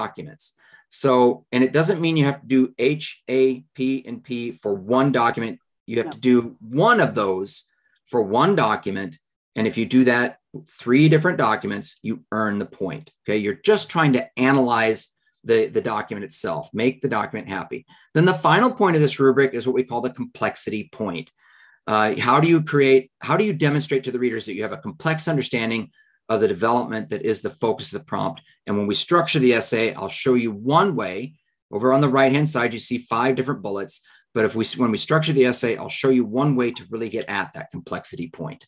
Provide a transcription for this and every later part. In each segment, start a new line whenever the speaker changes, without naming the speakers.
documents. So, and it doesn't mean you have to do H, A, P, and P for one document. You have to do one of those for one document. And if you do that 3 different documents, you earn the point. Okay. You're just trying to analyze the document itself, make the document happy. Then the final point of this rubric is what we call the complexity point. How do you demonstrate to the readers that you have a complex understanding of the development that is the focus of the prompt? And when we structure the essay, I'll show you one way. Over on the right-hand side, you see 5 different bullets. But when we structure the essay, I'll show you one way to really get at that complexity point.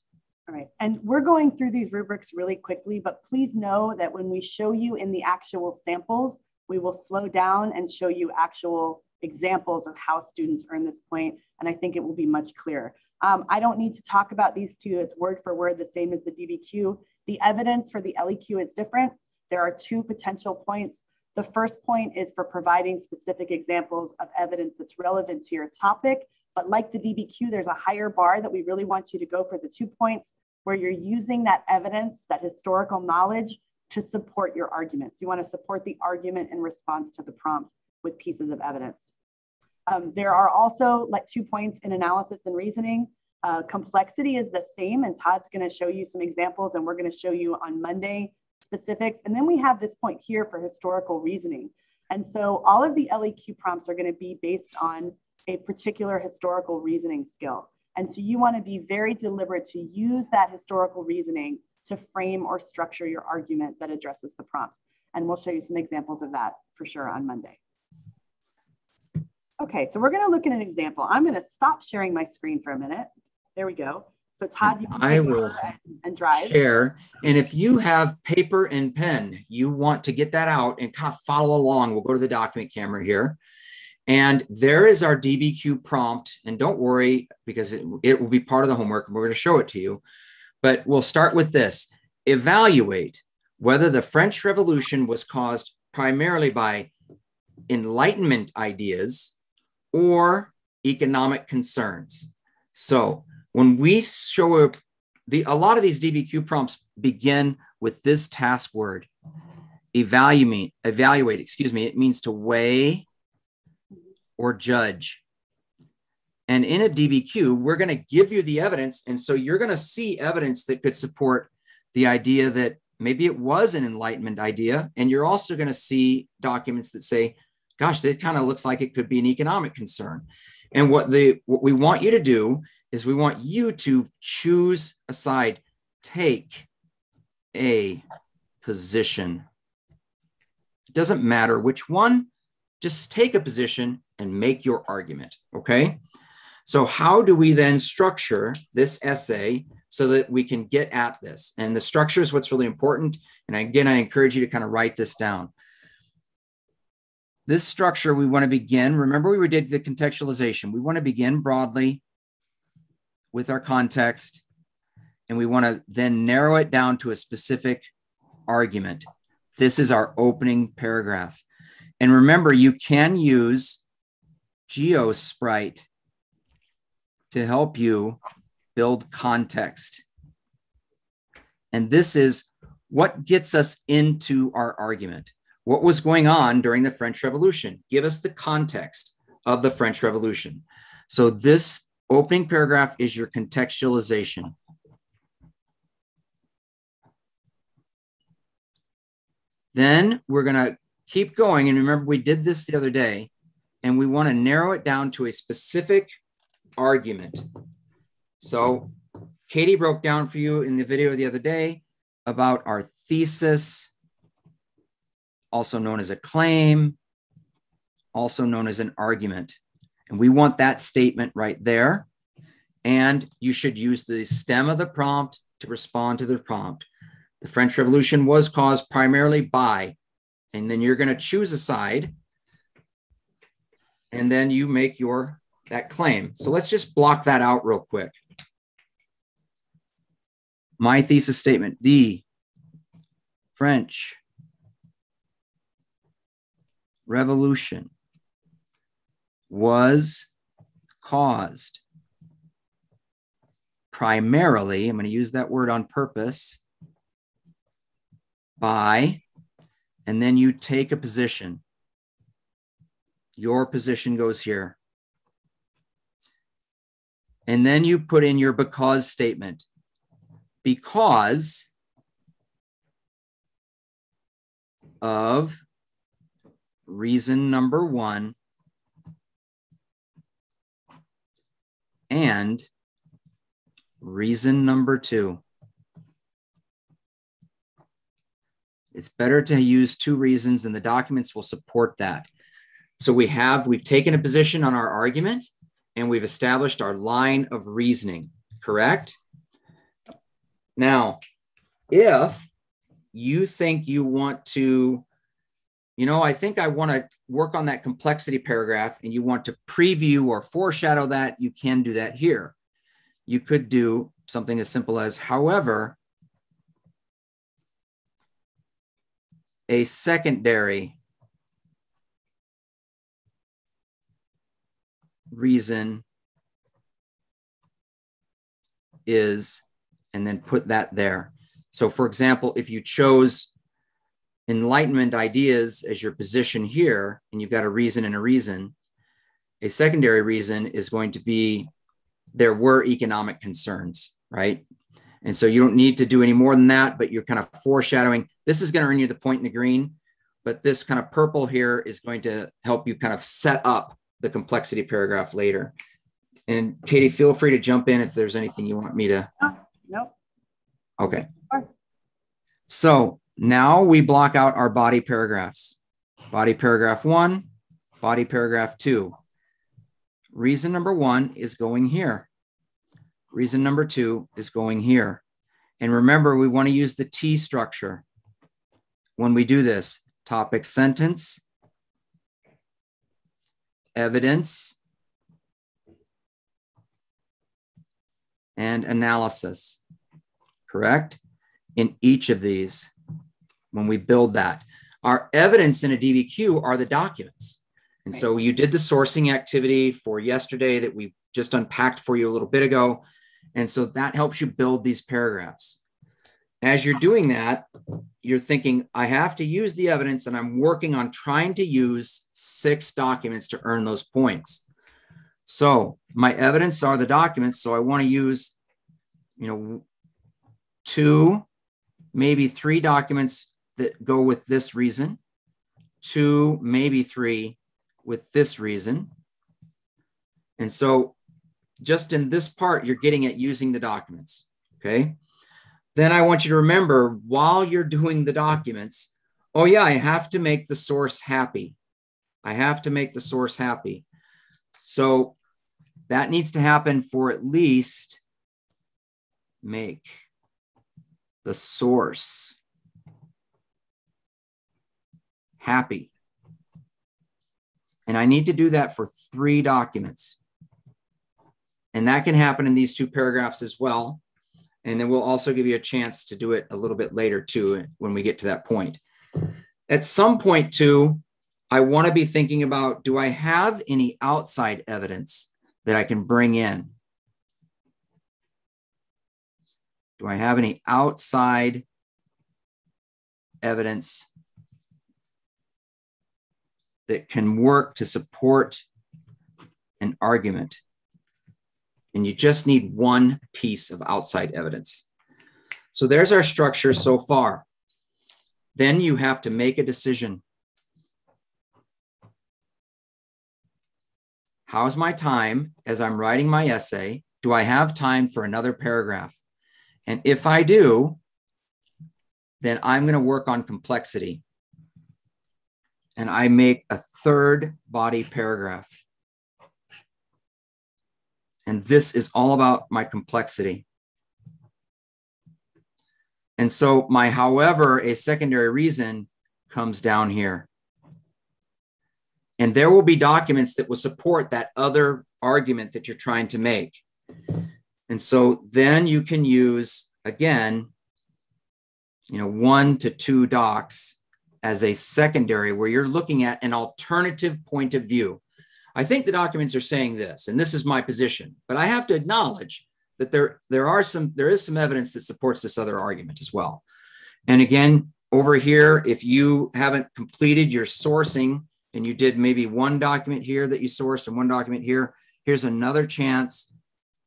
All right, and we're going through these rubrics really quickly, but please know that when we show you in the actual samples, we will slow down and show you actual examples of how students earn this point. And I think it will be much clearer. I don't need to talk about these 2. It's word for word, the same as the DBQ. The evidence for the LEQ is different. There are 2 potential points. The first point is for providing specific examples of evidence that's relevant to your topic. But like the DBQ, there's a higher bar that we really want you to go for the 2 points where you're using that evidence, that historical knowledge to support your arguments. You want to support the argument in response to the prompt with pieces of evidence. There are also like 2 points in analysis and reasoning. Complexity is the same, and Todd's going to show you some examples, and we're going to show you on Monday specifics. And then we have this point here for historical reasoning. And so all of the LEQ prompts are going to be based on a particular historical reasoning skill. And so you want to be very deliberate to use that historical reasoning to frame or structure your argument that addresses the prompt. And we'll show you some examples of that for sure on Monday. Okay, so we're going to look at an example. I'm going to stop sharing my screen for a minute. There we go. So Todd, you can
I will
and drive.
Share. And if you have paper and pen, you want to get that out and kind of follow along. We'll go to the document camera here. And there is our DBQ prompt. And don't worry, because it will be part of the homework. And we're going to show it to you. But we'll start with this. Evaluate whether the French Revolution was caused primarily by Enlightenment ideas or economic concerns. So when we show up, a lot of these DBQ prompts begin with this task word, evaluate, it means to weigh or judge. And in a DBQ, we're going to give you the evidence. And so you're going to see evidence that could support the idea that maybe it was an Enlightenment idea. And you're also going to see documents that say, gosh, it kind of looks like it could be an economic concern. And what we want you to do is we want you to choose a side, take a position. It doesn't matter which one, just take a position and make your argument, okay? So how do we then structure this essay so that we can get at this? And the structure is what's really important. And again, I encourage you to kind of write this down. This structure, we want to begin, remember we did the contextualization. We want to begin broadly with our context, and we want to then narrow it down to a specific argument. This is our opening paragraph. And remember, you can use GeoSprite to help you build context. And this is what gets us into our argument. What was going on during the French Revolution? Give us the context of the French Revolution. So this opening paragraph is your contextualization. Then we're going to keep going. And remember, we did this the other day, and we want to narrow it down to a specific argument. So Katie broke down for you in the video the other day about our thesis, also known as a claim, also known as an argument. And we want that statement right there. And you should use the stem of the prompt to respond to the prompt. The French Revolution was caused primarily by, and then you're going to choose a side, and then you make that claim. So let's just block that out real quick. My thesis statement, the French Revolution was caused primarily, I'm going to use that word on purpose, by, and then you take a position. Your position goes here. And then you put in your because statement. Because of reason number 1 and reason number 2. It's better to use 2 reasons, and the documents will support that. So we've taken a position on our argument, and we've established our line of reasoning, correct? Now, if you think you want to, I think I want to work on that complexity paragraph, and you want to preview or foreshadow that, you can do that here. You could do something as simple as, however, a secondary reason is, and then put that there. So for example, if you chose Enlightenment ideas as your position here, and you've got a reason and a reason, a secondary reason is going to be there were economic concerns, right? And so you don't need to do any more than that, but you're kind of foreshadowing. This is going to earn you the point in the green, but this kind of purple here is going to help you kind of set up the complexity paragraph later. And Katie, feel free to jump in if there's anything you want me to.
No.
Okay. So now we block out our body paragraphs. Body paragraph 1, body paragraph 2. Reason number 1 is going here. Reason number 2 is going here. And remember, we want to use the T structure when we do this. Topic sentence, evidence, and analysis, correct? In each of these, when we build that. Our evidence in a DBQ are the documents. And so you did the sourcing activity for yesterday that we just unpacked for you a little bit ago. And so that helps you build these paragraphs. As you're doing that, you're thinking, I have to use the evidence, and I'm working on trying to use 6 documents to earn those points. So my evidence are the documents. So I want to use, 2, maybe 3 documents that go with this reason, 2, maybe 3 with this reason. And so just in this part, you're getting at using the documents, okay? Then I want you to remember while you're doing the documents, oh yeah, I have to make the source happy. I have to make the source happy. So that needs to happen for at least make the source happy. And I need to do that for 3 documents. And that can happen in these 2 paragraphs as well. And then we'll also give you a chance to do it a little bit later too, when we get to that point. At some point too, I want to be thinking about, do I have any outside evidence that I can bring in? Do I have any outside evidence that can work to support an argument? And you just need 1 piece of outside evidence. So there's our structure so far. Then you have to make a decision. How's my time as I'm writing my essay? Do I have time for another paragraph? And if I do, then I'm going to work on complexity. And I make a 3rd body paragraph. And this is all about my complexity. And so my, however, a secondary reason comes down here. And there will be documents that will support that other argument that you're trying to make. And so then you can use, again, 1 to 2 docs as a secondary where you're looking at an alternative point of view. I think the documents are saying this, and this is my position, but I have to acknowledge that there is some evidence that supports this other argument as well. And again, Over here, if you haven't completed your sourcing and you did maybe one document here that you sourced and one document here, here's another chance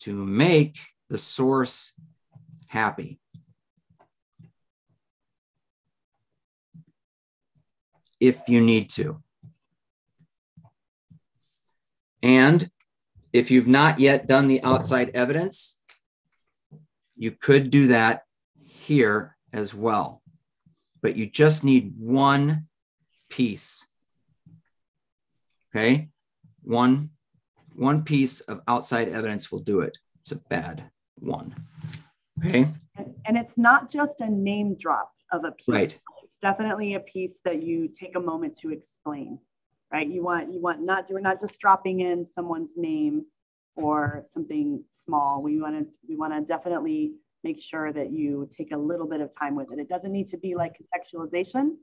to make the source happy. If you need to. And if you've not yet done the outside evidence, you could do that here as well. But you just need one piece. Okay? One piece of outside evidence will do it. It's a bad one. Okay?
And it's not just a name drop of a piece.
Right.
It's definitely a piece that you take a moment to explain. Right? We're not just dropping in someone's name or something small. We want to definitely make sure that you take a little bit of time with it. It doesn't need to be like contextualization,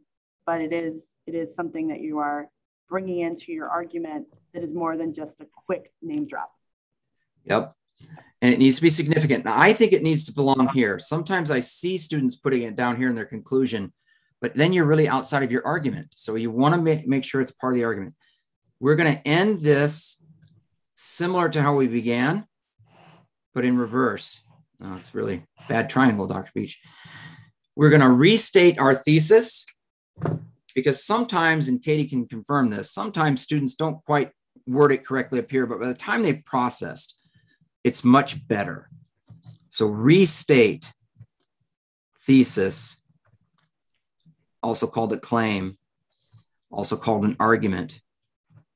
but it is something that you are bringing into your argument that is more than just a quick name drop.
Yep. And it needs to be significant. Now, I think it needs to belong here. Sometimes I see students putting it down here in their conclusion, but then you're really outside of your argument. So you want to make sure it's part of the argument. We're going to end this similar to how we began, but in reverse. Oh, it's really bad triangle, Dr. Beach. We're going to restate our thesis because sometimes, and Katie can confirm this, sometimes students don't quite word it correctly up here, but by the time they've processed, it's much better. So restate thesis, also called a claim, also called an argument.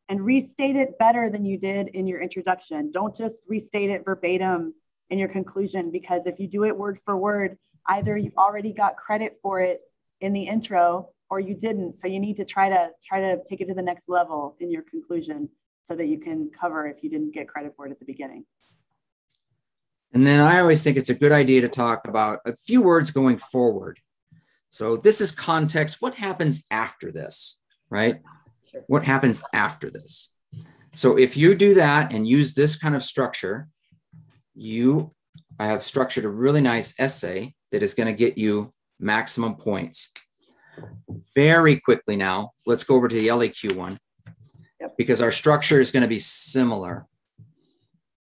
And restate it better than you did in your introduction. Don't just restate it verbatim in your conclusion, because if you do it word for word, either you already got credit for it in the intro or you didn't. So you need to try to take it to the next level in your conclusion so that you can cover if you didn't get credit for it at the beginning.
And then I always think it's a good idea to talk about a few words going forward. So this is context. What happens after this, right?
Sure.
What happens after this? So if you do that and use this kind of structure, I have structured a really nice essay that is going to get you maximum points. Very quickly now, let's go over to the LEQ one, because our structure is going to be similar.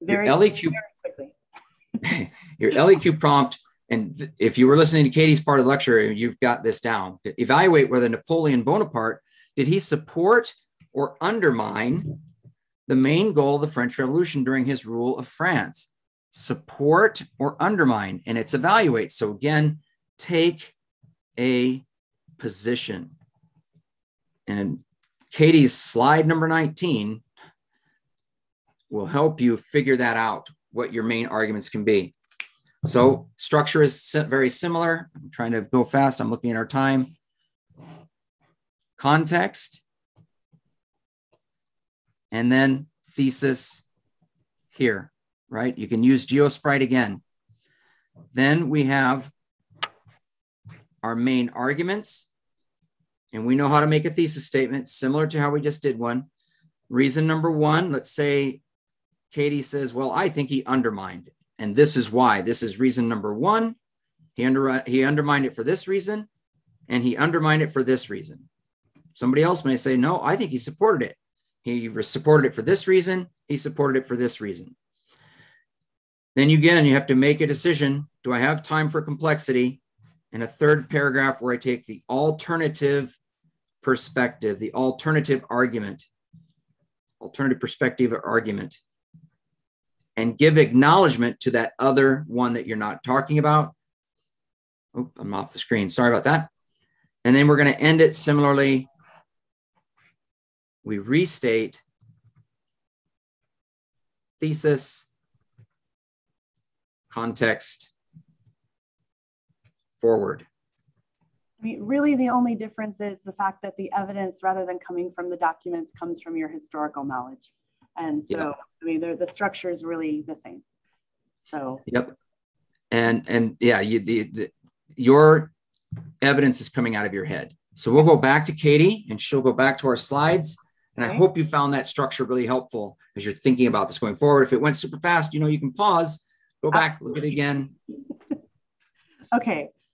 Very
LEQ,
quickly.
Your LEQ prompt, and if you were listening to Katie's part of the lecture, you've got this down. Evaluate whether Napoleon Bonaparte, did he support or undermine the main goal of the French Revolution during his rule of France? Support or undermine, and it's evaluate. So again, take a position. And Katie's slide number 19 will help you figure that out, what your main arguments can be. So structure is very similar. I'm trying to go fast. I'm looking at our time. Context, and then thesis here, right? You can use GeoSprite again. Then we have our main arguments, and we know how to make a thesis statement similar to how we just did one. Reason number one, let's say Katie says, well, I think he undermined it, and this is why. This is reason number one. He undermined it for this reason, and he undermined it for this reason. Somebody else may say, no, I think he supported it. He supported it for this reason. He supported it for this reason. Then again, you have to make a decision. Do I have time for complexity? And a third paragraph where I take the alternative perspective, the alternative argument, alternative perspective or argument, and give acknowledgement to that other one that you're not talking about. Oh, I'm off the screen. Sorry about that. And then we're going to end it similarly. We restate thesis, context, forward.
I mean, really the only difference is the fact that the evidence, rather than coming from the documents, comes from your historical knowledge. And so, yeah. I mean, the structure is really the same. So. Yep.
And yeah, your evidence is coming out of your head. So we'll go back to Katie and she'll go back to our slides. And I hope you found that structure really helpful as you're thinking about this going forward. If it went super fast, you can pause, go back, look at it again.
Okay.